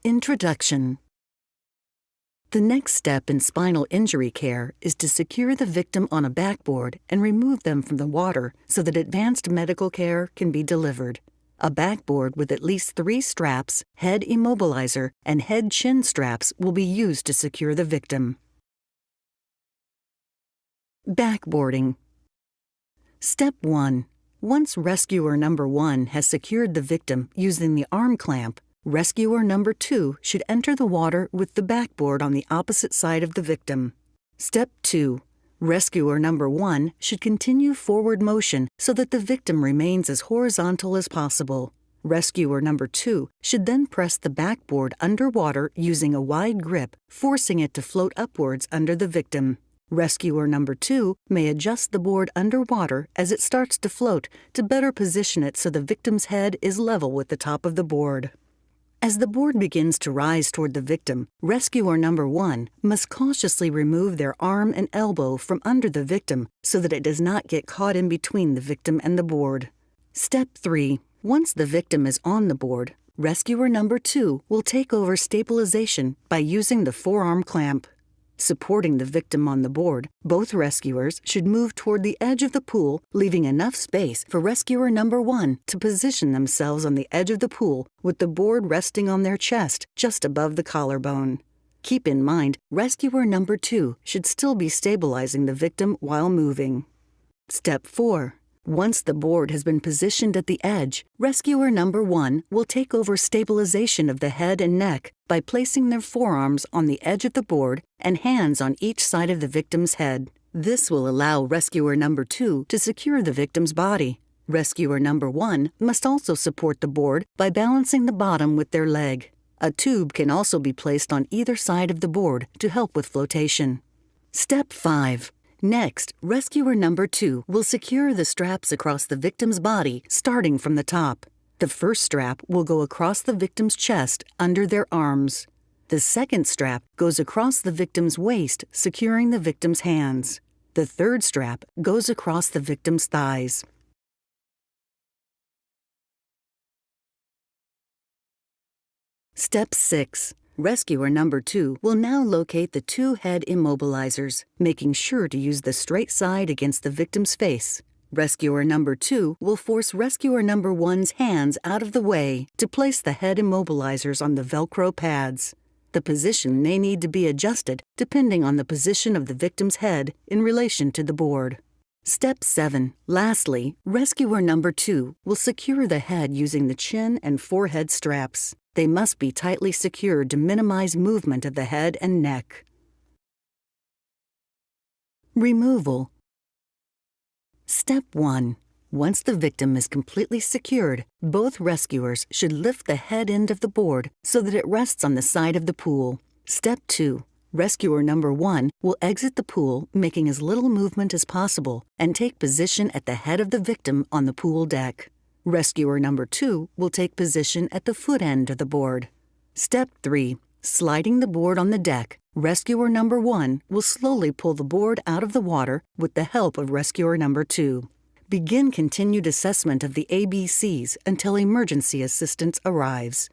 Introduction. The next step in spinal injury care is to secure the victim on a backboard and remove them from the water so that advanced medical care can be delivered. A backboard with at least 3 straps, head immobilizer, and head chin straps will be used to secure the victim. Backboarding. Step 1. Once rescuer number 1 has secured the victim using the arm clamp, rescuer number 2 should enter the water with the backboard on the opposite side of the victim. Step 2. Rescuer number 1 should continue forward motion so that the victim remains as horizontal as possible. Rescuer number 2 should then press the backboard underwater using a wide grip, forcing it to float upwards under the victim. Rescuer number 2 may adjust the board underwater as it starts to float to better position it so the victim's head is level with the top of the board. As the board begins to rise toward the victim, rescuer number 1 must cautiously remove their arm and elbow from under the victim so that it does not get caught in between the victim and the board. Step 3. Once the victim is on the board, rescuer number 2 will take over stabilization by using the forearm clamp. Supporting the victim on the board, both rescuers should move toward the edge of the pool, leaving enough space for rescuer number 1 to position themselves on the edge of the pool with the board resting on their chest just above the collarbone. Keep in mind, rescuer number 2 should still be stabilizing the victim while moving. Step 4. Once the board has been positioned at the edge, rescuer number 1 will take over stabilization of the head and neck by placing their forearms on the edge of the board and hands on each side of the victim's head. This will allow rescuer number 2 to secure the victim's body. Rescuer number 1 must also support the board by balancing the bottom with their leg. A tube can also be placed on either side of the board to help with flotation. Step 5. Next, rescuer number 2 will secure the straps across the victim's body, starting from the top. The first strap will go across the victim's chest under their arms. The second strap goes across the victim's waist, securing the victim's hands. The third strap goes across the victim's thighs. Step 6. Rescuer number 2 will now locate the 2 head immobilizers, making sure to use the straight side against the victim's face. Rescuer number 2 will force rescuer number 1's hands out of the way to place the head immobilizers on the Velcro pads. The position may need to be adjusted depending on the position of the victim's head in relation to the board. Step 7. Lastly, rescuer number 2 will secure the head using the chin and forehead straps. They must be tightly secured to minimize movement of the head and neck. Removal. Step 1. Once the victim is completely secured, both rescuers should lift the head end of the board so that it rests on the side of the pool. Step 2. Rescuer number 1 will exit the pool, making as little movement as possible, and take position at the head of the victim on the pool deck. Rescuer number 2 will take position at the foot end of the board. Step 3. Sliding the board on the deck, rescuer number 1 will slowly pull the board out of the water with the help of rescuer number 2. Begin continued assessment of the ABCs until emergency assistance arrives.